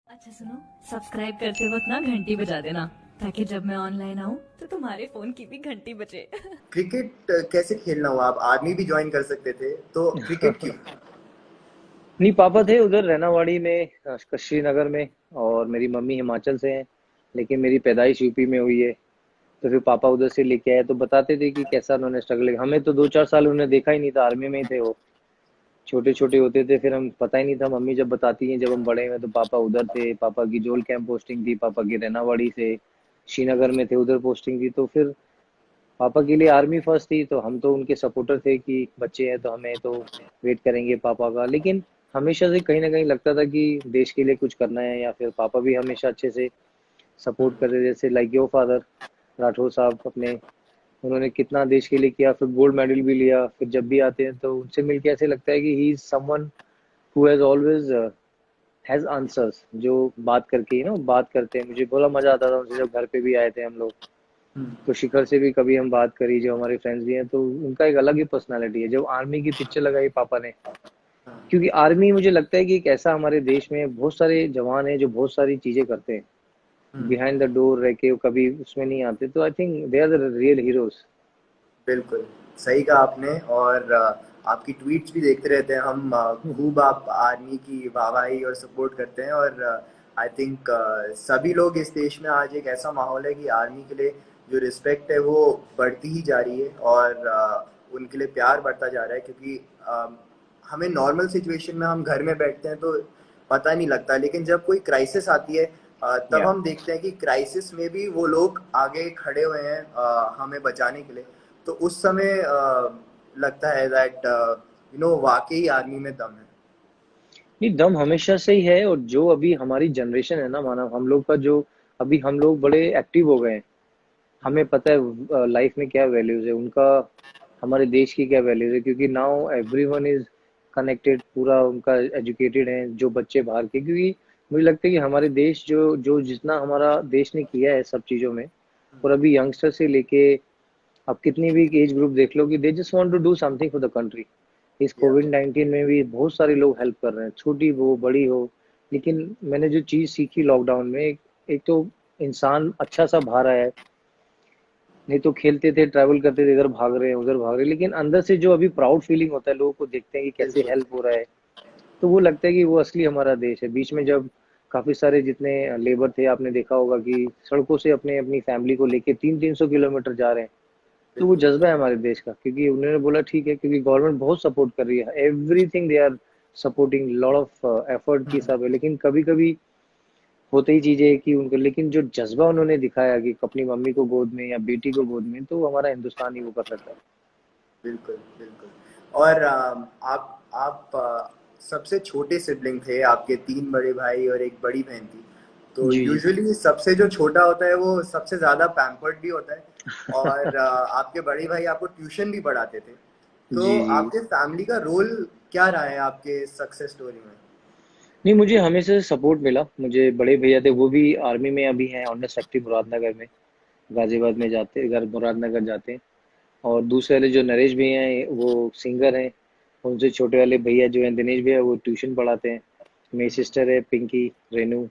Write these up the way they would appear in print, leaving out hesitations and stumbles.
अच्छा सुनो, सब्सक्राइब करते वक्त ना घंटी बजा देना, ताकि जब मैं ऑनलाइन आऊँ तो तुम्हारे फोन की भी घंटी बजे। क्रिकेट कैसे खेलना हुआ? आप आर्मी भी ज्वाइन कर सकते थे, तो क्रिकेट क्यों? नहीं, पापा थे उधर रैनावाड़ी में, श्रीनगर में। और मेरी मम्मी हिमाचल से हैं, लेकिन मेरी पैदाइश यूपी में हुई है। तो फिर पापा उधर से लेके आए, तो बताते थे कि कैसा उन्होंने स्ट्रगल। हमें तो 2-4 साल उन्हें देखा ही नहीं था, आर्मी में ही थे वो। छोटे छोटे होते थे, फिर हम पता ही नहीं था। मम्मी जब बताती हैं, जब हम बड़े हुए तो पापा उधर थे, पापा की जोल कैंप पोस्टिंग थी, पापा की रैनावाड़ी से श्रीनगर में थे, उधर पोस्टिंग थी। तो फिर पापा के लिए आर्मी फर्स्ट थी, तो हम तो उनके सपोर्टर थे कि बच्चे हैं तो हमें तो वेट करेंगे पापा का। लेकिन हमेशा से कहीं ना कहीं लगता था कि देश के लिए कुछ करना है, या फिर पापा भी हमेशा अच्छे से सपोर्ट हम्म। कर रहे, जैसे लाइक योर फादर राठौर साहब अपने। उन्होंने कितना देश के लिए किया, फिर गोल्ड मेडल भी लिया। फिर जब भी आते हैं तो उनसे मिलके ऐसे लगता है कि he is someone who has always has answers, जो बात करके बात करते हैं। मुझे बड़ा मजा आता था उनसे, जब घर पे भी आए थे हम लोग। हम्म। तो शिखर से भी कभी हम बात करी, जो हमारे फ्रेंड्स भी हैं, तो उनका एक अलग ही पर्सनालिटी है। जब आर्मी की पिक्चर लगाई पापा ने, हाँ। क्योंकि आर्मी मुझे लगता है कि एक ऐसा हमारे देश में बहुत सारे जवान हैं जो बहुत सारी चीजें करते हैं हम्म। बिहाइंड द डोर रह के, वो कभी उसमें नहीं आते। तो I think they are the real heroes. बिल्कुल सही कहा आपने। और आपकी ट्वीट्स भी देखते रहते हैं हम। खूब आप आर्मी की वाहवाही और सपोर्ट करते हैं। और आई थिंक सभी लोग इस देश में आज एक ऐसा माहौल है कि आर्मी के लिए जो रिस्पेक्ट है वो बढ़ती ही जा रही है, और उनके लिए प्यार बढ़ता जा रहा है। क्योंकि हमें नॉर्मल सिचुएशन में हम घर में बैठते हैं तो पता नहीं लगता, लेकिन जब कोई क्राइसिस आती है तब या हम देखते हैं कि क्राइसिस में भी वो लोग आगे खड़े हुए हैं हमें बचाने के लिए। तो उस समय लगता है दैट वाकई आर्मी में दम है। नहीं, दम हमेशा से ही है। और जो अभी हमारी जनरेशन है ना, माना हम लोग का, जो अभी हम लोग बड़े एक्टिव हो गए हैं, हमें पता है लाइफ में क्या वैल्यूज है उनका, हमारे देश की क्या वैल्यूज है। क्योंकि नाउ एवरीवन इज कनेक्टेड, पूरा उनका एजुकेटेड है जो बच्चे बाहर के। क्योंकि मुझे लगता है कि हमारे देश जो जो जितना हमारा देश ने किया है सब चीज़ों में, और अभी यंगस्टर से लेके आप कितनी भी एज ग्रुप देख लो, कि they just want to do something for the country. इस या कोविड-19 में भी बहुत सारे लोग हेल्प कर रहे हैं, छोटी हो बड़ी हो। लेकिन मैंने जो चीज़ सीखी लॉकडाउन में, एक तो इंसान अच्छा सा बाहर आया है। नहीं तो खेलते थे, ट्रैवल करते थे, इधर भाग रहे हैं उधर भाग रहे हैं, लेकिन अंदर से जो अभी प्राउड फीलिंग होता है, लोगों को देखते हैं कि कैसे बिल्कुल। हेल्प हो रहा है, तो वो लगता है कि वो असली हमारा देश है। बीच में जब काफी सारे जितने लेबर थे, आपने देखा होगा कि सड़कों से अपने अपनी फैमिली को लेके 300-300 किलोमीटर जा रहे हैं। तो वो बिल्कुल। जज्बा है हमारे देश का, क्योंकि उन्होंने बोला ठीक है, क्योंकि गवर्नमेंट बहुत सपोर्ट कर रही है, everything they are supporting, lot of effort की हम्म। सब है। लेकिन कभी कभी होते ही चीजें कि उनको, लेकिन जो जज्बा उन्होंने दिखाया कि अपनी मम्मी को गोद में या बेटी को गोद में, तो हमारा हिंदुस्तान ही वो कर सकता है। बिल्कुल। बिल्कुल। और आप सबसे छोटे सिबलिंग थे, आपके तीन बड़े भाई और एक बड़ी बहन थी। तो जी जी। यूजुअली सबसे जो छोटा होता है वो सबसे ज्यादा पैम्पर्ड भी होता है। और आपके बड़े भाई आपको ट्यूशन भी पढ़ाते थे। तो जी जी। आपके फैमिली का रोल क्या रहा है आपके सक्सेस स्टोरी में? नहीं, मुझे हमेशा से सपोर्ट मिला। मुझे बड़े भैया थे, वो भी आर्मी में अभी हैं, ऑनर सेक्रेटरी मुरादनगर में, गाजियाबाद में जाते, घर मुरादनगर जाते हैं। और दूसरे वाले जो नरेश भैया हैं वो सिंगर हैं। उनसे छोटे वाले भैया जो हैं दिनेश भैया, वो ट्यूशन पढ़ाते हैं। मेरी सिस्टर है पिंकी रेनू,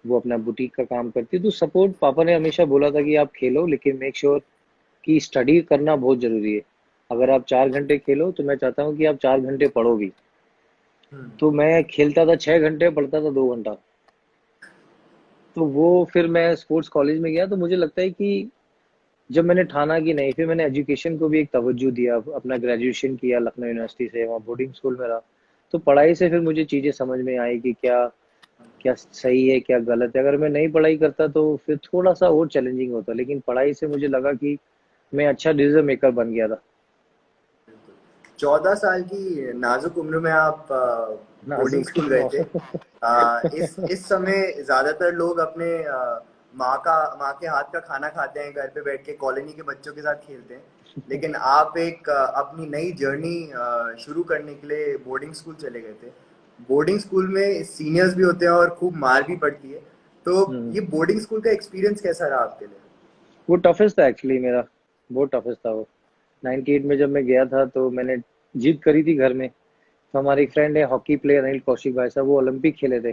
वो अपना बुटीक का काम करती है। तो सपोर्ट पापा ने हमेशा बोला था कि आप खेलो, लेकिन मेक श्योर कि स्टडी करना बहुत जरूरी है। अगर आप 4 घंटे खेलो तो मैं चाहता हूँ कि आप 4 घंटे पढ़ो भी। हम्म। तो मैं खेलता था 6 घंटे, पढ़ता था 2 घंटा। तो वो फिर मैं स्पोर्ट्स कॉलेज में गया, तो मुझे लगता है कि जब मैंने ठाना कि नहीं, फिर मैंने एजुकेशन को भी एक तवज्जो दिया। अपना ग्रेजुएशन किया लखनऊ यूनिवर्सिटी से, वहाँ बोर्डिंग स्कूल में रहा। तो पढ़ाई से फिर मुझे चीज़ें समझ में आई कि क्या क्या सही है क्या गलत है। अगर मैं नहीं पढ़ाई करता तो फिर थोड़ा सा और चैलेंजिंग होता, लेकिन पढ़ाई से मुझे लगा कि मैं अच्छा डिसीजन मेकर बन गया था। 14 साल की नाजुक उम्र में आप बोर्डिंग नाजुक स्कूल गए थे। इस हाँ। समय ज्यादातर लोग अपने माँ के हाथ का खाना खाते हैं, घर पे बैठ के कॉलोनी के बच्चों के साथ खेलते हैं। लेकिन आप एक अपनी नई जर्नी शुरू करने के लिए बोर्डिंग स्कूल चले गए थे। बोर्डिंग स्कूल में सीनियर्स भी होते हैं और खूब मार भी पड़ती है। तो ये बोर्डिंग स्कूल का एक्सपीरियंस कैसा रहा आपके लिए? वो टफेस्ट था एक्चुअली मेरा, बहुत टफेस्ट था वो। 98 में जब मैं गया था तो मैंने जीत करी थी घर में। तो हमारे एक फ्रेंड है हॉकी प्लेयर अनिल कौशिक भाई साहब, वो ओलंपिक खेले थे।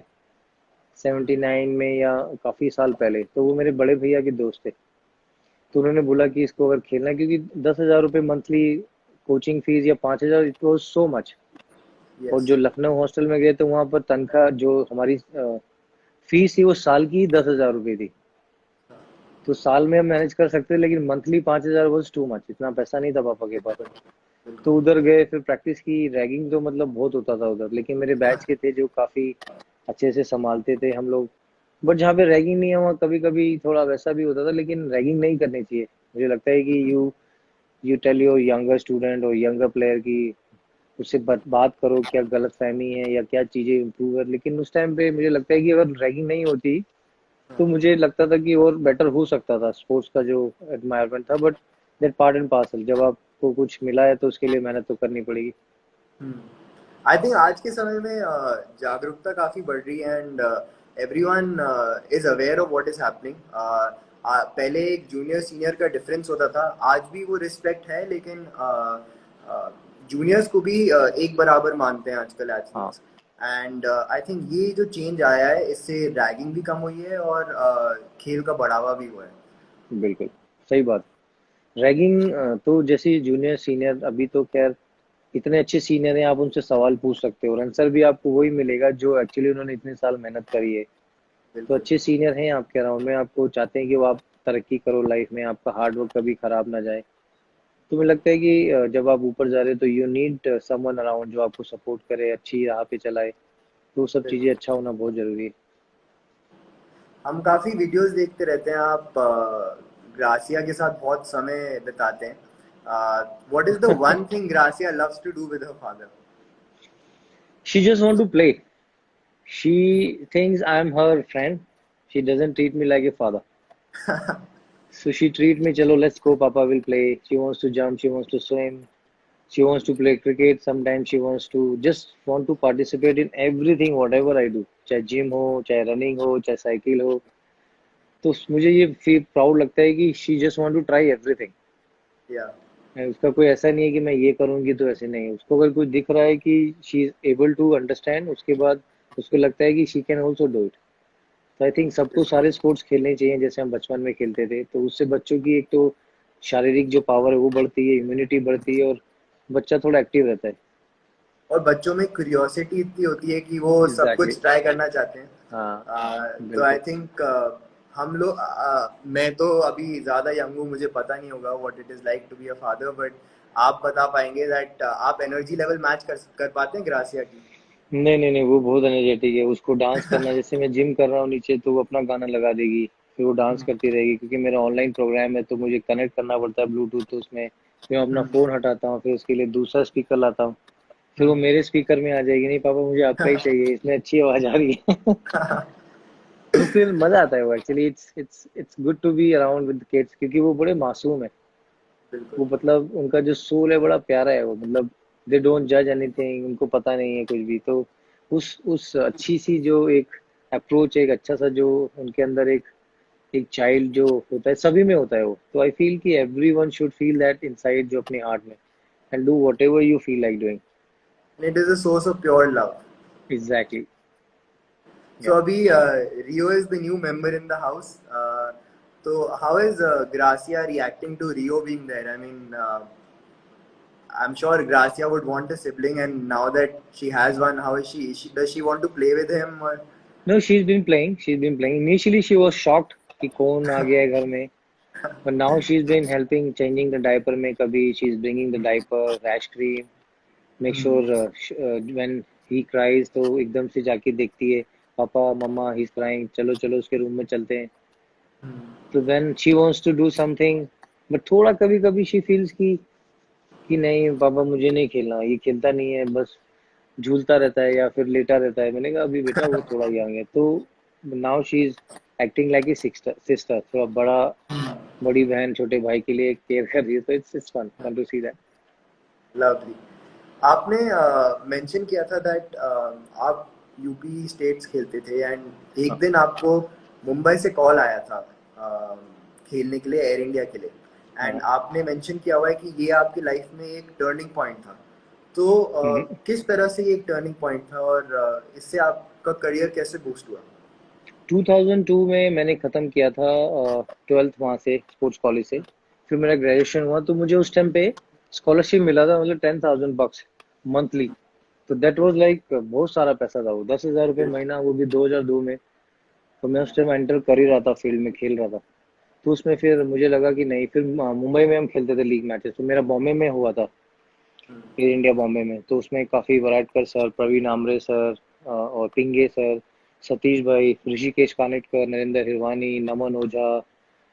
79 में या काफी साल पहले। तो वो मेरे बड़े भैया के दोस्त थे, तो उन्होंने बोला कि इसको अगर खेलना है, क्योंकि 10,000 रुपये मंथली कोचिंग फीस या 5,000, इट वॉज सो मच। और यस। जो लखनऊ हॉस्टल में गए तो वहां पर तनख्वाह जो हमारी फीस थी वो साल की 10,000 रुपये थी। तो साल में हम मैनेज कर सकते थे, लेकिन मंथली 5,000 वॉज टू मच, इतना पैसा नहीं था पापा के पास। तो बिल्कुल। उधर गए, फिर प्रैक्टिस की। रैगिंग तो मतलब बहुत होता था उधर, लेकिन मेरे बैच के थे जो काफी अच्छे से संभालते थे हम लोग। बट जहाँ पे रैगिंग नहीं है वहाँ कभी कभी थोड़ा वैसा भी होता था, लेकिन रैगिंग नहीं करनी चाहिए। मुझे लगता है कि you tell your younger student और यंगर प्लेयर की उससे बात करो क्या गलत फहमी है या क्या चीजें इम्प्रूव है। लेकिन उस टाइम पे मुझे लगता है कि अगर रैगिंग नहीं होती तो मुझे लगता था कि और बेटर हो सकता था स्पोर्ट्स का जो एडमायरमेंट था। But that part and parcel, जब आपको कुछ मिला है तो उसके लिए मेहनत तो करनी पड़ेगी। आई थिंक आज के समय में जागरूकता काफी बढ़ रही है and everyone is aware of what is happening. पहले एक जूनियर सीनियर का डिफरेंस होता था, आज भी वो रिस्पेक्ट है, लेकिन जूनियर्स को भी एक बराबर मानते हैं आजकल हाँ, एथलीट्स। एंड आई थिंक ये जो चेंज आया है इससे रैगिंग भी कम हुई है और खेल का बढ़ावा भी हुआ है। बिल्कुल सही बात। रैगिंग तो जैसे जूनियर सीनियर, अभी तो खैर इतने अच्छे सीनियर हैं, आप उनसे सवाल पूछ सकते हो और आंसर भी आपको वही मिलेगा जो एक्चुअली उन्होंने इतने साल मेहनत करी है। तो बिल्कुल। अच्छे सीनियर हैं आपके अराउंड में, आपको चाहते हैं कि वो आप तरक्की करो लाइफ में, आपका हार्ड वर्क कभी खराब ना जाए। तो मुझे लगता है कि जब आप ऊपर जा रहे हो तो यू नीड समवन अराउंड जो आपको सपोर्ट करे, अच्छी राह पे चलाए। तो वो सब चीजें बिल्कुल। अच्छा होना बहुत जरूरी है। हम काफी वीडियोस देखते रहते हैं, आप ग्रासिया के साथ बहुत समय बिताते हैं। What is the one thing Gracia loves to do with her father? She just want to play. She thinks I am her friend. She doesn't treat me like a father. So she treat me, chalo, let's go, Papa will play. She wants to jump, she wants to swim, she wants to play cricket. Sometimes she wants to just want to participate in everything, whatever I do. चाहे gym हो, चाहे running हो, चाहे cycle हो। तो मुझे ये feel proud लगता है कि she just want to try everything. Yeah. उसका कोई ऐसा नहीं है कि मैं ये करूंगी तो ऐसे नहीं। उसको अगर कुछ दिख रहा है कि she is able to understand, उसके बाद उसको लगता है कि she can also do it. तो आई थिंक सबको सारे स्पोर्ट्स खेलने चाहिए जैसे हम बचपन में खेलते थे। तो उससे बच्चों की एक तो शारीरिक जो पावर है वो बढ़ती है, इम्यूनिटी बढ़ती है और बच्चा थोड़ा एक्टिव रहता है। और बच्चों में क्यूरियोसिटी इतनी होती है कि वो सब एग्जैक्टली कुछ ट्राई करना चाहते हैं। हाँ, तो आई बिल्कुल। थिंक हम लोग मैं तो अभी ज्यादा यंग हूँ, मुझे पता नहीं होगा what it is like to be a father, but आप बता पाएंगे दैट आप एनर्जी लेवल मैच कर पाते हैं ग्रासिया की? नहीं नहीं नहीं, वो बहुत एनर्जेटिक है। उसको डांस करना, जैसे मैं जिम कर रहा हूँ नीचे तो वो अपना गाना लगा देगी, फिर वो डांस करती रहेगी। क्योंकि मेरा ऑनलाइन प्रोग्राम है तो मुझे कनेक्ट करना पड़ता है ब्लूटूथ, तो उसमें फिर मैं अपना हम्म। फोन हटाता हूँ, फिर उसके लिए दूसरा स्पीकर लाता हूँ। फिर वो हम्म। मेरे स्पीकर में आ जाएगी, नहीं पापा मुझे आपका ही चाहिए, इसमें अच्छी आवाज आ रही है। तो फिर मजा आता है। वो actually it's good to be around with kids, क्योंकि वो बड़े मासूम है। बिल्कुल। वो मतलब उनका जो सोल है बड़ा प्यारा है। वो मतलब दे डोंट जज एनीथिंग, उनको पता नहीं है कुछ भी। तो उस अच्छी सी जो एक अप्रोच, एक अच्छा सा जो उनके अंदर एक चाइल्ड जो होता है, सभी में होता है वो। तो आई फील कि everyone should feel that inside, जो अपने हार्ट में, and do whatever you feel like doing. It is a source of pure love. Exactly. So Abhi, Rio is the new member in the house. So how is Gracia reacting to Rio being there? I mean, I'm sure Gracia would want a sibling, and now that she has one, how is she? Does she want to play with him? Or? No, she's been playing. Initially she was shocked कि कौन आ गया है घर में, but now she's been helping changing the diaper में। कभी she's bringing the diaper, rash cream, make Hmm. sure when he cries तो एकदम से जाके देखती है, पापा मम्मा he's crying, चलो चलो उसके रूम में चलते हैं। Hmm. तो when she wants to do something, but थोड़ा कभी कभी she feels कि नहीं पापा मुझे नहीं खेलना, ये खेलता नहीं है, बस झूलता रहता है या फिर लेटा रहता है। मैंने कहा अभी बेटा वो थोड़ा यंग है। तो now she is acting like a sister, थोड़ा बड़ी बहन छोटे भाई के लिए केयर कर रही है। तो it's fun fun to see that. Lovely. आपने मेंशन किया था दैट आप यूपी स्टेट्स खेलते थे एंड एक हाँ, दिन आपको मुंबई से कॉल आया था खेलने के लिए एयर इंडिया के लिए, एंड हाँ। आपने मेंशन किया हुआ है कि ये आपकी लाइफ में एक टर्निंग पॉइंट था। तो हम्म। किस तरह से ये एक टर्निंग पॉइंट था और इससे आपका करियर कैसे बूस्ट हुआ? 2002 में मैंने ख़त्म किया था 12th वहाँ से स्पोर्ट्स कॉलेज से। फिर मेरा ग्रेजुएशन हुआ तो मुझे उस टाइम पे स्कॉलरशिप मिला था, मतलब 10,000 bucks मंथली। तो दैट वाज लाइक बहुत सारा पैसा था वो, 10,000 रुपये महीना, वो भी 2002 में। तो मैं उस टाइम एंटर कर ही रहा था, फील्ड में खेल रहा था। तो उसमें फिर मुझे लगा कि नहीं, फिर मुंबई में हम खेलते थे लीग मैचेस, तो मेरा बॉम्बे में हुआ था, एयर इंडिया बॉम्बे में। तो उसमें काफ़ी वराटकर सर, प्रवीण आमरे सर, और पिंगे सर, सतीश भाई, ऋषिकेश कानेटकर, नरेंद्र हिरवानी, नमन ओझा,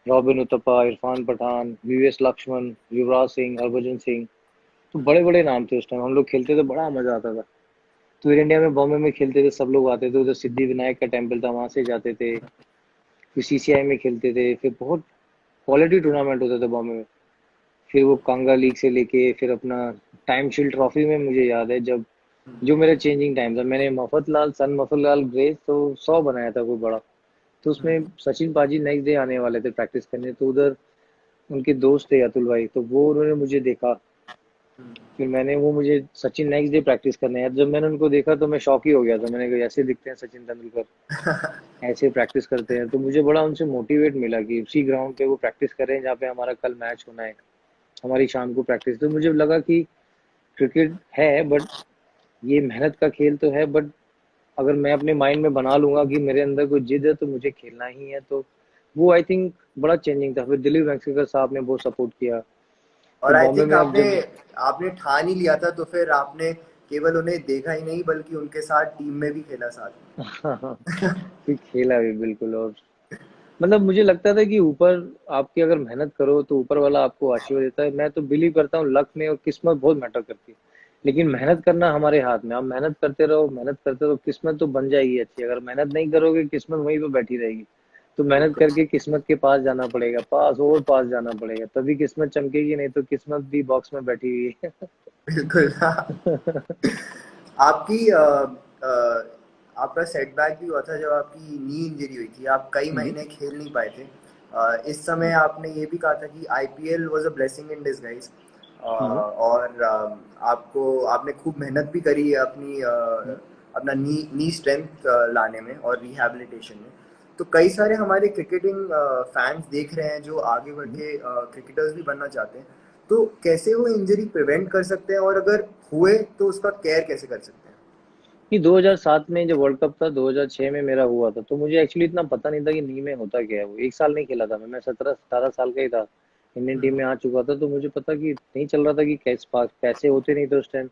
रॉबिन उतप्पा, इरफान पठान, वीवीएस लक्ष्मण, युवराज सिंह, हरभजन सिंह, तो बड़े बड़े नाम थे उस टाइम। हम लोग खेलते थे, बड़ा मजा आता था। तो एयर इंडिया में बॉम्बे में खेलते थे, सब लोग आते थे, उधर सिद्धि विनायक का टेम्पल था, वहां से जाते थे। फिर सीसीआई में खेलते थे, फिर बहुत क्वालिटी टूर्नामेंट होते थे बॉम्बे में। फिर वो कांगा लीग से लेके फिर अपना टाइम शील्ड ट्रॉफी में, मुझे याद है जब, जो मेरा चेंजिंग टाइम था, मैंने मफतलाल सन मफतलाल ग्रेस तो 100 बनाया था कोई बड़ा। तो उसमें सचिन पाजी नेक्स्ट डे आने वाले थे प्रैक्टिस करने, तो उधर उनके दोस्त थे अतुल भाई, तो वो उन्होंने मुझे देखा। फिर मैंने, वो मुझे सचिन नेक्स्ट डे प्रैक्टिस करने आया, जब मैंने उनको देखा तो मैं शॉक ही हो गया था। मैंने कहा ऐसे दिखते हैं सचिन तेंदुलकर, ऐसे प्रैक्टिस करते हैं। तो मुझे बड़ा उनसे मोटिवेट मिला कि उसी ग्राउंड पे वो प्रैक्टिस कर रहे हैं जहाँ पे हमारा कल मैच होना है, हमारी शाम को प्रैक्टिस। तो मुझे लगा कि क्रिकेट है बट ये मेहनत का खेल तो है, बट अगर मैं अपने माइंड में बना लूंगा कि मेरे अंदर कोई जिद है तो मुझे खेलना ही है, तो वो आई थिंक बड़ा चेंजिंग था। फिर दिलीप वेंगसरकर साहब ने बहुत सपोर्ट किया। और फिर आई बॉम्बे थिंक में अब आपने जब आपने ठान ही लिया था, तो फिर आपने केवल उन्हें देखा ही नहीं बल्कि उनके साथ टीम में भी खेला साथ में। फिर खेला भी बिल्कुल। और मतलब मुझे लगता था कि ऊपर, आपकी अगर मेहनत करो तो ऊपर वाला आपको आशीर्वाद देता है। मैं तो बिलीव करता हूँ लक में और किस्मत बहुत मैटर करती है, लेकिन मेहनत करना हमारे हाथ में। आप मेहनत करते रहो, मेहनत करते रहो, किस्मत तो बन जाएगी अच्छी। अगर मेहनत नहीं करोगे, किस्मत वहीं पे बैठी रहेगी। तो मेहनत बिल्कुल, करके किस्मत के पास जाना पड़ेगा, पास और पास जाना पड़ेगा, तभी किस्मत चमकेगी, नहीं तो किस्मत भी बॉक्स में बैठी हुई बिल्कुल। हाँ। है। आपकी आपका सेटबैक भी हुआ था जब आपकी नी इंजरी हुई थी, आप कई हम्म, महीने खेल नहीं पाए थे। इस समय हम्म, आपने ये भी कहा था कि IPL was a blessing in disguise, hmm, और आपको आपने खूब मेहनत भी करी अपनी हम्म, अपना नी नी स्ट्रेंथ लाने में और रिहैबिलिटेशन में। तो कई सारे हमारे क्रिकेटिंग फैंस देख रहे हैं जो आगे बढ़ हम्म। के क्रिकेटर्स भी बनना चाहते हैं। तो कैसे वो इंजरी प्रिवेंट कर सकते हैं, और अगर हुए तो उसका केयर कैसे कर सकते हैं? कि 2007 में जब वर्ल्ड कप था, 2006 में मेरा हुआ था, तो मुझे एक्चुअली इतना पता नहीं था कि नी में होता क्या है। वो एक साल नहीं खेला था मैं 17-18 साल का ही था, इंडियन टीम हम्म, में आ चुका था। तो मुझे पता कि नहीं चल रहा था कि कैसे पैसे होते नहीं थे उस टाइम।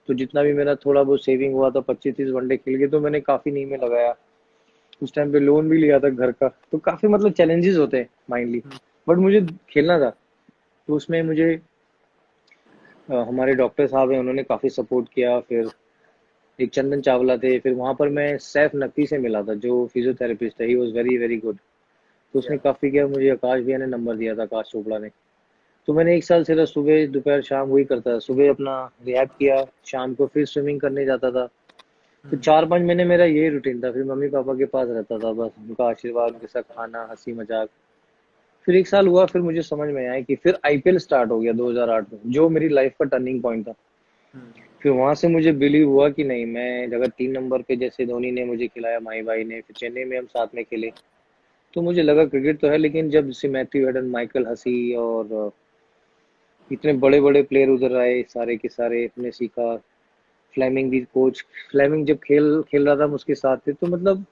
तो जितना भी मेरा थोड़ा बहुत सेविंग हुआ था, 25-30 वनडे खेल के, तो मैंने काफी नी में लगाया। उस टाइम पे लोन भी लिया था घर का, तो काफी मतलब चैलेंजेस होते हैं माइंडली। बट मुझे खेलना था। तो उसमें मुझे हमारे डॉक्टर साहब हैं, उन्होंने काफी सपोर्ट किया। फिर एक चंदन चावला थे, फिर वहां पर मैं सैफ नकवी से मिला था जो फिजियोथेरेपिस्ट है, he was very very good. तो या उसने काफी किया, मुझे आकाश भैया ने नंबर दिया था, आकाश चोपड़ा ने। तो मैंने एक साल सिर्फ सुबह दोपहर शाम वही करता था, सुबह अपना रिहैब किया, शाम को फिर स्विमिंग करने जाता था। तो 4-5 महीने मेरा यही रूटीन था। फिर मम्मी पापा के पास रहता था, बस उनका आशीर्वाद, उनके साथ खाना, हंसी मजाक। फिर एक साल हुआ, फिर मुझे समझ में आया कि फिर आईपीएल स्टार्ट हो गया 2008 में, जो मेरी लाइफ का टर्निंग पॉइंट था। फिर वहां से मुझे बिलीव हुआ कि नहीं, मैं अगर 3 नंबर पे जैसे धोनी ने मुझे खिलाया, माही भाई ने, फिर चेन्नई में हम साथ में खेले, तो मुझे लगा क्रिकेट तो है। लेकिन जब जैसे मैथ्यू हेडन, माइकल हसी और इतने बड़े बड़े प्लेयर उधर आए, सारे के सारे हमने सीखा। फ्लेमिंग भी कोच, फ्लेमिंग जब खेल खेल रहा था हम उसके साथ थे, तो मतलब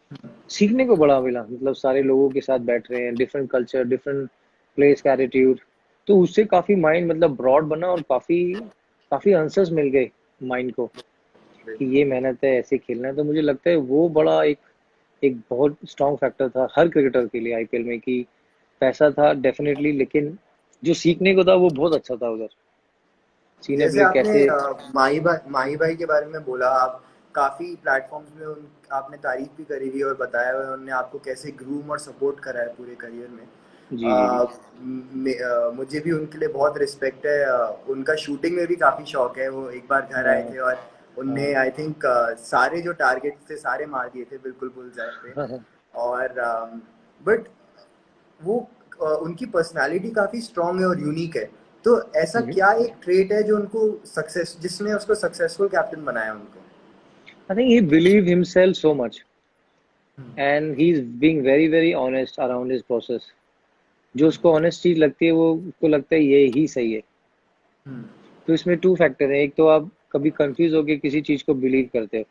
सीखने को बड़ा मिला। मतलब सारे लोगों के साथ बैठ रहे हैं, डिफरेंट कल्चर, डिफरेंट प्लेस का एटीट्यूड। तो उससे काफी माइंड मतलब ब्रॉड बना, और काफी काफी आंसर्स मिल गए माइंड को कि ये मेहनत है, ऐसे खेलना है। तो मुझे लगता है वो बड़ा एक एक बहुत स्ट्रॉन्ग फैक्टर था हर क्रिकेटर के लिए आईपीएल में, कि पैसा था डेफिनेटली, लेकिन जो सीखने को था वो बहुत अच्छा था उधर। सीनियर जैसे प्लेयर आपने कैसे। माही भाई के बारे में बोला, आप काफी प्लेटफॉर्म्स में आपने तारीफ भी करी हुई और बताया हुआ है उन्होंने आपको कैसे ग्रूम और सपोर्ट करा है पूरे करियर में। जी जी जी। मुझे भी उनके लिए बहुत रिस्पेक्ट है। उनका शूटिंग में भी काफी शौक है। वो एक बार घर आए हाँ थे और उनने हाँ आई थिंक सारे जो टारगेट थे सारे मार दिए थे बिल्कुल बुलजाई पे। हाँ। और बट वो उनकी पर्सनालिटी काफी स्ट्रांग है और यूनिक है। तो ऐसा क्या एक ट्रेट है जो उनको सक्सेस जिसने उसको सक्सेसफुल कैप्टन बनाया उनको? I think he believe himself so much. And he is being very very honest around his process. जो उसको ऑनेस्ट चीज लगती है वो उसको लगता है ये ही सही है। हम्म, तो इसमें टू फैक्टर है, एक तो आप कभी कंफ्यूज होके किसी चीज को बिलीव करते हो,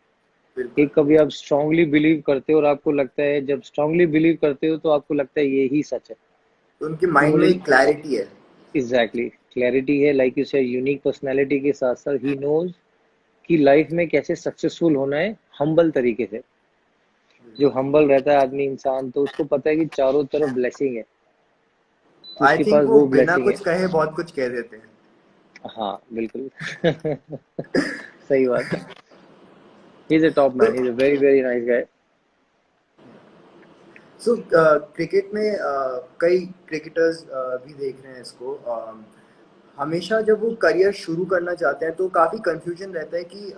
बिल्कुल। एक कभी आप स्ट्रांगली बिलीव करते हो और आपको लगता है, जब स्ट्रांगली बिलीव करते हो तो आपको लगता है ये ही सच है। तो उनके तो माइंड में मुझे एक क्लैरिटी है। एग्जैक्टली क्लैरिटी है, लाइक यू से यूनिक पर्सनैलिटी के साथ साथ ही नोज कि लाइफ में कैसे सक्सेसफुल होना है हम्बल तरीके से। जो हम्बल रहता है आदमी इंसान, तो उसको पता है कि चारों तरफ ब्लेसिंग है, तो आई उसके थिंक पास वो वो बिना ब्लेसिंग है। कुछ कहे बहुत कुछ कह देते हैं। हाँ बिल्कुल। सही बात है। ही इज अ टॉप तो man, he is a very very nice guy. So cricket में कई क्रिकेटर्स भी देख रहे हैं इसको। हमेशा जब वो करियर शुरू करना चाहते हैं तो काफ़ी कंफ्यूजन रहता है कि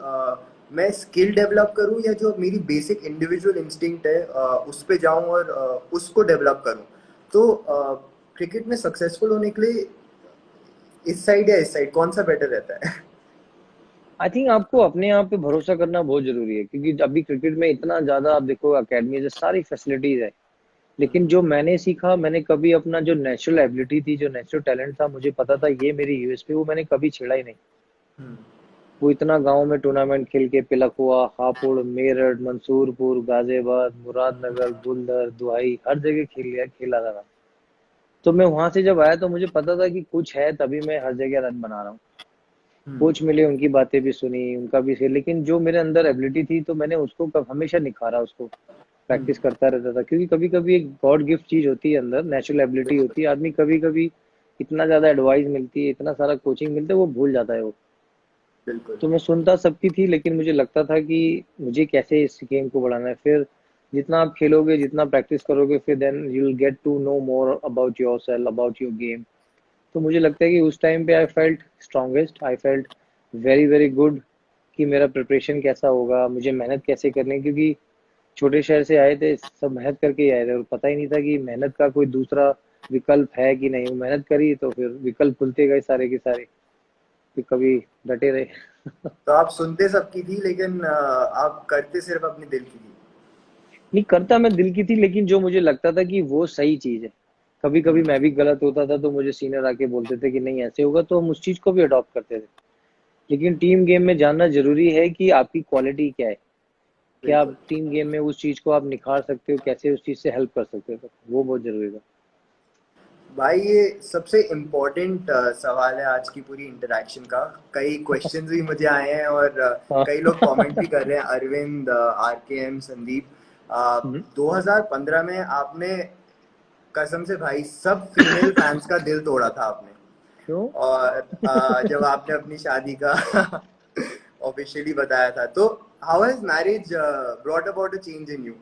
मैं स्किल डेवलप करूं या जो मेरी बेसिक इंडिविजुअल इंस्टिंक्ट है उस पे जाऊं और उसको डेवलप करूं। तो क्रिकेट में सक्सेसफुल होने के लिए इस साइड या इस साइड कौन सा बेटर रहता है? आई थिंक आपको अपने आप पे भरोसा करना बहुत जरूरी है, क्योंकि अभी क्रिकेट में इतना ज्यादा आप देखो अकेडमी से सारी फैसिलिटीज है, लेकिन जो मैंने सीखा, मैंने कभी अपना जो नेचुरल एबिलिटी थी, जो नेचुरल टैलेंट था, मुझे पता था ये मेरी यूएसपी, वो मैंने कभी छेड़ा ही नहीं। हम्म, वो इतना गांव में टूर्नामेंट खेल के पिलखुआ, हापुड़, मेरठ, मंसूरपुर, गाजियाबाद, मुरादनगर, गुलदर, दुहाई, हर जगह खेला था। तो मैं वहां से जब आया तो मुझे पता था कि कुछ है, तभी मैं हर जगह रन बना रहा हूँ। हम्म, कोच मिले, उनकी बातें भी सुनी, उनका भी सही, लेकिन जो मेरे अंदर एबिलिटी थी तो मैंने उसको हमेशा निखारा, उसको हम्म, प्रैक्टिस करता रहता था, क्योंकि कभी कभी एक गॉड गिफ्ट चीज होती है अंदर, नेचुरल एबिलिटी बिल्कुल, होती है। आदमी कभी कभी इतना ज्यादा एडवाइस मिलती है, इतना सारा कोचिंग मिलता है, वो भूल जाता है वो। बिल्कुल। तो मैं सुनता सबकी थी, लेकिन मुझे लगता था कि मुझे कैसे इस गेम को बढ़ाना है। फिर जितना आप खेलोगे, जितना प्रैक्टिस करोगे, फिर then you will get to know more about yourself, about your game. तो मुझे लगता है कि उस टाइम पे I felt strongest, I felt very very good कि मेरा प्रिपरेशन कैसा होगा, मुझे मेहनत कैसे करनी है, क्योंकि छोटे शहर से आए थे, सब मेहनत करके ही आए थे और पता ही नहीं था कि मेहनत का कोई दूसरा विकल्प है कि नहीं। मेहनत करी तो फिर विकल्प खुलते गए सारे के सारे, फिर कभी डटे रहे। तो आप सुनते सबकी थी लेकिन आप करते सिर्फ अपने दिल की थी। नहीं, करता मैं दिल की थी, लेकिन जो मुझे लगता था कि वो सही चीज है। कभी कभी हम्म, मैं भी गलत होता था तो मुझे सीनियर आके बोलते थे कि नहीं ऐसे होगा, तो हम उस चीज को भी अडॉप्ट करते थे। लेकिन टीम गेम में जानना जरूरी है कि आपकी क्वालिटी क्या है, क्या आप बिल्कुल। टीम गेम में उस चीज को आप निखार सकते हो, कैसे उस चीज से हेल्प कर सकते हो, तो वो बहुत जरूरी था। भाई ये सबसे इम्पोर्टेंट सवाल है आज की पूरी इंटरेक्शन का। कई क्वेश्चंस भी मुझे आए हैं और कई लोग कमेंट भी कर रहे हैं। अरविंद, आर के एम, संदीप, हम्म, 2015 में आपने कसम से भाई सब फीमेल फैंस का दिल तोड़ा था आपने। क्यों? और जब आपने अपनी शादी का ऑफिशियली बताया था तो how has marriage brought about a change in you?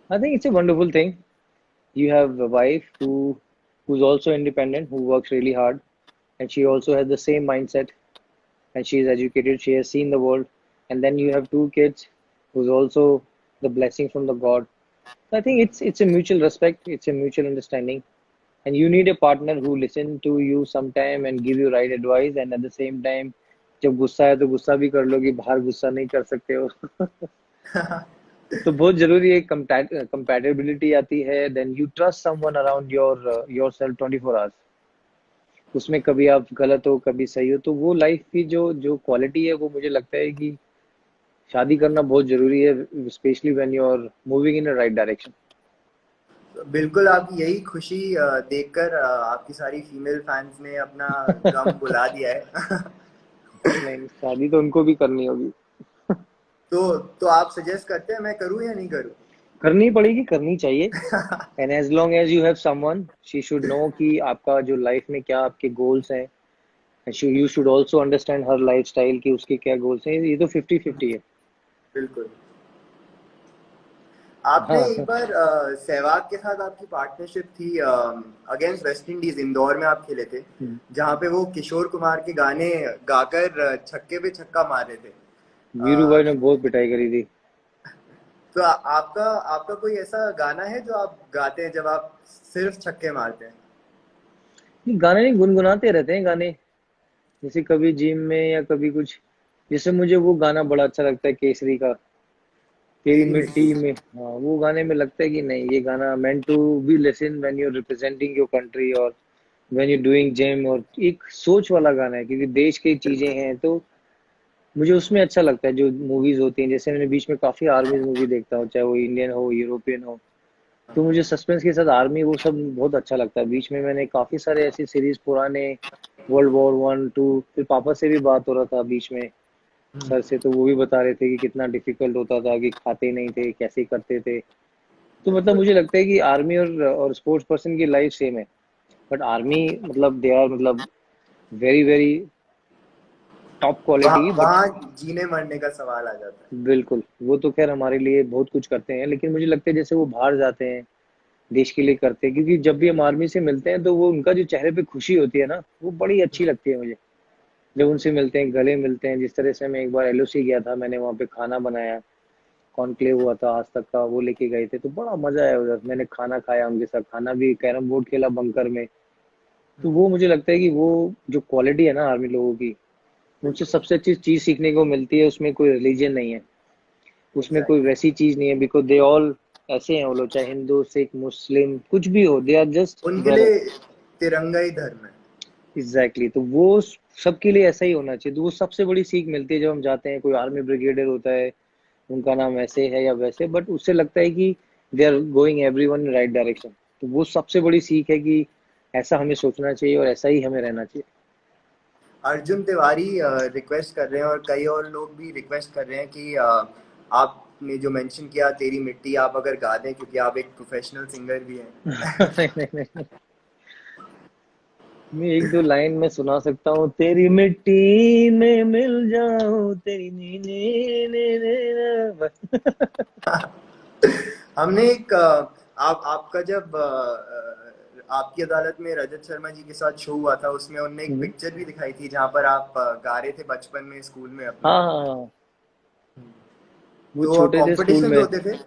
I think it's a wonderful thing. You have a wife who's also independent, who works really hard, and she also has the same mindset, and she is educated. She has seen the world, and then you have two kids, who's also the blessing from the God. So I think it's a mutual respect, it's a mutual understanding, and you need a partner who listen to you sometime and give you right advice, and at the same time, जब गुस्सा है तो गुस्सा भी कर लो कि बाहर गुस्सा नहीं कर सकते हो। तो बहुत जरूरी है, कंपैटिबिलिटी आती है, then you trust someone around yourself 24 hours. उसमें कभी आप गलत हो, कभी सही हो, तो वो लाइफ की जो जो क्वालिटी है, वो मुझे लगता है कि शादी करना बहुत जरूरी है, specially when you are moving in the right direction. बिल्कुल, आपकी यही खुशी देखकर आपकी सारी फीमेल फैंस ने अपना गम बुला दिया है। नहीं, शादी तो उनको भी करनी होगी। तो आप सजेस्ट करते हैं मैं करूं या नहीं करूं? करनी पड़ेगी, करनी चाहिए। And as long as you have someone, she should know कि आपका जो लाइफ में क्या आपके गोल्स हैं, and you should also understand her life style कि उसके क्या गोल्स हैं। ये तो 50-50 है। बिल्कुल। आपने एक हाँ। बार सहवाग के साथ आपकी पार्टनरशिप थी अगेंस्ट वेस्ट इंडीज, इंदौर में आप खेले थे, जहां पे वो किशोर कुमार के गाने गाकर छक्के पे छक्का मार रहे थे। वीरू अ, भाई ने बहुत पिटाई करी थी। तो आपका आपका कोई ऐसा गाना है जो आप गाते हैं जब आप सिर्फ छक्के मारते हैं? नहीं, गाने नहीं, गुनगुनाते रहते हैं गाने, जैसे कभी जिम में या कभी कुछ। जैसे मुझे वो गाना बड़ा अच्छा लगता है, केसरी का, तेरी तेरी मिट्टी मिट्टी। में, हाँ वो गाने में लगता है कि नहीं ये गाना meant to be listen when you're representing your country और when you're doing gym, और एक सोच वाला गाना है क्योंकि देश की चीजें बिल्कुल। हैं तो मुझे उसमें अच्छा लगता है। जो मूवीज होती हैं, जैसे मैंने बीच में काफी आर्मीज मूवी देखता हूँ, चाहे वो इंडियन हो यूरोपियन हो, तो मुझे सस्पेंस के साथ आर्मी वो सब बहुत अच्छा लगता है। बीच में मैंने काफी सारे ऐसी सीरीज पुराने, वर्ल्ड वॉर 1 2, फिर पापा से भी बात हो रहा था बीच में हम्म, सर से, तो वो भी बता रहे थे कि कितना डिफिकल्ट होता था, कि खाते नहीं थे, कैसे करते थे। तो मतलब बिल्कुल। मुझे लगता है कि आर्मी और स्पोर्ट्स पर्सन की लाइफ सेम है, बट आर्मी मतलब दे आर मतलब वेरी वेरी टॉप क्वालिटी। वहाँ बट वहाँ जीने मरने का सवाल आ जाता है। बिल्कुल, वो तो खैर हमारे लिए बहुत कुछ करते हैं, लेकिन मुझे लगता है जैसे वो बाहर जाते हैं देश के लिए करते हैं, क्योंकि जब भी हम आर्मी से मिलते हैं तो वो उनका जो चेहरे पे खुशी होती है ना, वो बड़ी अच्छी लगती है मुझे। जब बिल्कुल। उनसे मिलते हैं, गले मिलते हैं, जिस तरह से मैं एक बार एलओसी गया था, मैंने वहाँ पे खाना बनाया, कॉन्क्लेव हुआ था आज तक का, वो लेके गए थे, तो बड़ा मजा आया उधर। मैंने खाना खाया उनके साथ, खाना भी, कैरम बोर्ड खेला बंकर में। तो वो मुझे लगता है कि वो जो क्वालिटी है ना आर्मी लोगों की, उनसे बिल्कुल। सबसे अच्छी चीज सीखने को मिलती है। उसमें कोई रिलीजन नहीं है, उसमें कोई एग्जैक्टली। वैसी चीज नहीं है, बिकॉज दे ऑल ऐसे हैं वो लोग, चाहे हिंदू सिख मुस्लिम कुछ भी हो, दे आर जस्ट उनके ब्रदर। लिए तिरंगा ही धर्म है। एग्जैक्टली, तो वो सबके लिए ऐसा ही होना चाहिए। तो वो सबसे बड़ी सीख मिलती है जब हम जाते हैं, कोई आर्मी ब्रिगेडियर होता है, उनका नाम ऐसे है या वैसे, बट उससे लगता है कि they are going everyone in right direction. तो वो सबसे बड़ी सीख है कि ऐसा हमें सोचना चाहिए और ऐसा ही हमें रहना चाहिए। अर्जुन तिवारी रिक्वेस्ट कर रहे हैं और कई और लोग भी रिक्वेस्ट कर रहे हैं कि आपने जो मेंशन किया तेरी मिट्टी, आप अगर गा दें क्योंकि आप एक प्रोफेशनल सिंगर भी हैं। नहीं नहीं नहीं, मैं एक दो लाइन में सुना सकता हूँ, तेरी मिट्टी में मिल जाऊं, तेरी नी नी नी नी ना, बस। हमने एक आप आपका जब आपकी अदालत में रजत शर्मा जी के साथ शो हुआ था, उसमें उनने एक हम्म, पिक्चर भी दिखाई थी जहां पर आप गा रहे थे बचपन में स्कूल में अपने। हाँ हाँ हाँ, वो तो छोटे थे स्कूल कॉम्पिटिशन में। होते थे।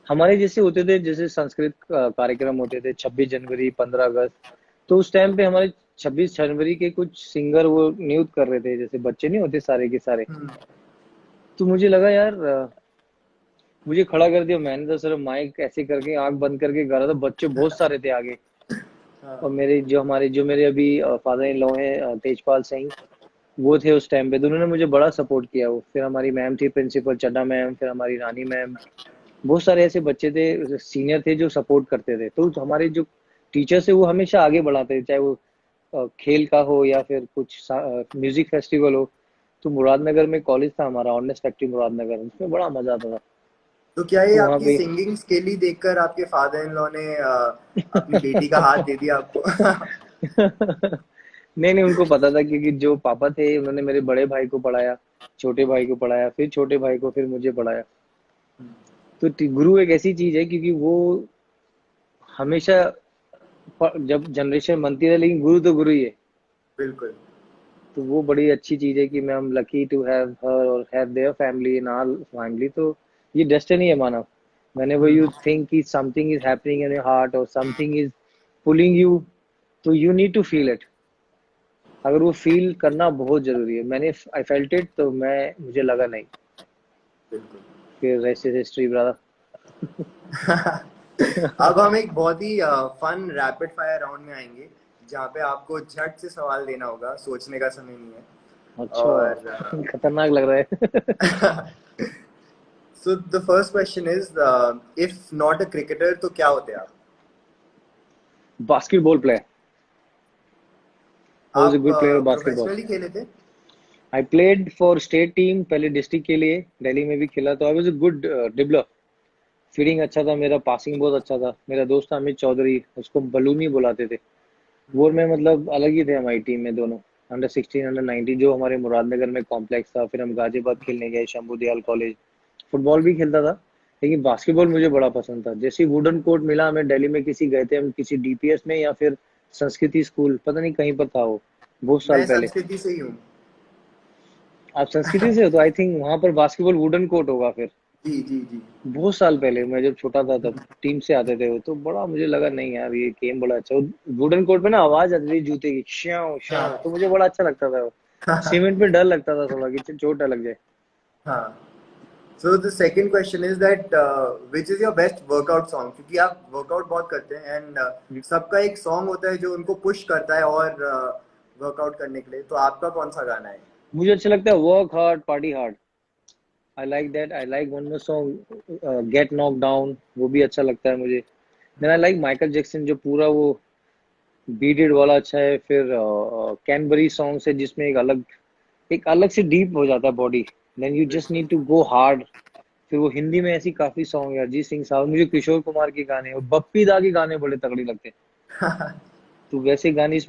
हमारे जैसे होते थे, जैसे संस्कृत कार्यक्रम होते थे, 26 जनवरी 15 अगस्त, तो उस टाइम पे हमारे 26 जनवरी के कुछ सिंगर वो नियुक्त कर रहे थे, जैसे बच्चे नहीं होते सारे के सारे। हम्म, तो मुझे लगा यार, मुझे खड़ा कर दिया, मैंने तो सिर्फ माइक ऐसे करके आंख बंद करके गा रहा था, बच्चे बहुत सारे थे आगे। हाँ, और जो मेरे अभी फादर इन लॉ हैं, तेजपाल सिंह, वो थे उस टाइम पे, तो उन्होंने मुझे बड़ा सपोर्ट किया। वो फिर हमारी मैम थी प्रिंसिपल चड्डा मैम, फिर हमारी रानी मैम, बहुत सारे ऐसे बच्चे थे सीनियर थे जो सपोर्ट करते थे। तो हमारे जो टीचर्स है वो हमेशा आगे बढ़ाते थे, चाहे वो खेल का हो या फिर कुछ म्यूजिक फेस्टिवल हो। तो मुरादनगर में कॉलेज था हमारा, ऑनेस्ट फैक्ट्री मुरादनगर, उसमें बड़ा मजा आता था। तो क्या ये तो वहाँ आपकी पे सिंगिंग स्किल ही देखकर आपके फादर इन लॉ ने अपनी बेटी का हाथ दे दिया आपको? नहीं नहीं, उनको पता था, क्योंकि जो पापा थे उन्होंने मेरे बड़े भाई को पढ़ाया, छोटे भाई को पढ़ाया, फिर छोटे भाई को, फिर मुझे पढ़ाया। तो गुरु एक ऐसी चीज है, क्योंकि वो हमेशा जब जनरेशन बनती है, लेकिन गुरु तो गुरु ही है। बिल्कुल। तो वो बड़ी अच्छी चीज है कि मैं हम लकी टू हैव हर और have their family in our family. तो ये डेस्टिनी है मानव। whenever you हम्म, think कि something is happening in your heart or something is pulling you, तो you need to feel it। अगर वो feel करना बहुत जरूरी है, मैंने आई फेल्ट इट, तो मुझे लगा नहीं, बिल्कुल। फिर रेस्ट इज हिस्ट्री ब्रदर। अब हम एक बहुत ही फन रैपिड फायर राउंड में आएंगे जहाँ पे आपको झट से सवाल देना होगा, सोचने का समय नहीं है। अच्छा, और खतरनाक लग रहा है। So the first question is, if not a cricketer तो क्या होते आप? Basketball player. I was a आप good player of basketball. Professionally खेले थे? I played for state team, पहले डिस्ट्रिक्ट के लिए दिल्ली में भी खेला, तो I was a good dribbler. Fielding अच्छा था मेरा, पासिंग बहुत अच्छा था। मेरा दोस्त था अमित चौधरी, उसको बलूनी बुलाते थे। वो और मैं मतलब अलग ही थे हमारी टीम में दोनों। अंडर 16 अंडर 19 जो हमारे मुरादनगर में कॉम्प्लेक्स था, फिर हम गाजियाबाद खेलने गए, शंभू दयाल कॉलेज। फुटबॉल भी खेलता था, लेकिन बास्केटबॉल मुझे बड़ा पसंद था। जैसे ही वुडन कोर्ट मिला हमें दिल्ली में, किसी गए थे हम, किसी डीपीएस में या फिर संस्कृति स्कूल, पता नहीं कहीं पर था वो, बहुत साल मैं पहले। संस्कृति से ही हूँ। आप संस्कृति से हो तो आई थिंक वहां पर बास्केटबॉल वुडन कोर्ट होगा फिर। जी जी जी। बहुत साल पहले, मैं जब छोटा था तब टीम से आते थे वो, तो बड़ा मुझे लगा नहीं यार ये गेम बड़ा अच्छा। वुडन कोर्ट पे ना आवाज आती थी जूते की, श्याओ श्याओ, हाँ। तो मुझे बड़ा अच्छा लगता था वो। सीमेंट पे डर लगता था थोड़ा कि चोट ना लग जाए। हाँ। So the second question is that which is your best workout song? क्योंकि आप वर्कआउट बहुत करते हैं एंड सबका एक सॉन्ग होता है जो उनको पुश करता है और वर्कआउट करने के लिए, तो आपका कौन सा गाना है? मुझे अच्छा लगता है work hard party hard. I like that. I like one more song get knock down, वो भी अच्छा लगता है मुझे। Then I like Michael Jackson, जो पूरा वो बीट इट वाला अच्छा है। फिर कैनबरी सॉन्ग्स है जिसमें एक अलग से डीप हो जाता है body, then you just need to go hard. फिर वो हिंदी में ऐसी काफी सॉन्ग है, अरिजीत सिंह साहब, मुझे किशोर कुमार के गाने और बप्पी दा के गाने बड़े तगड़े लगते हैं। तो वैसे गाने इसमें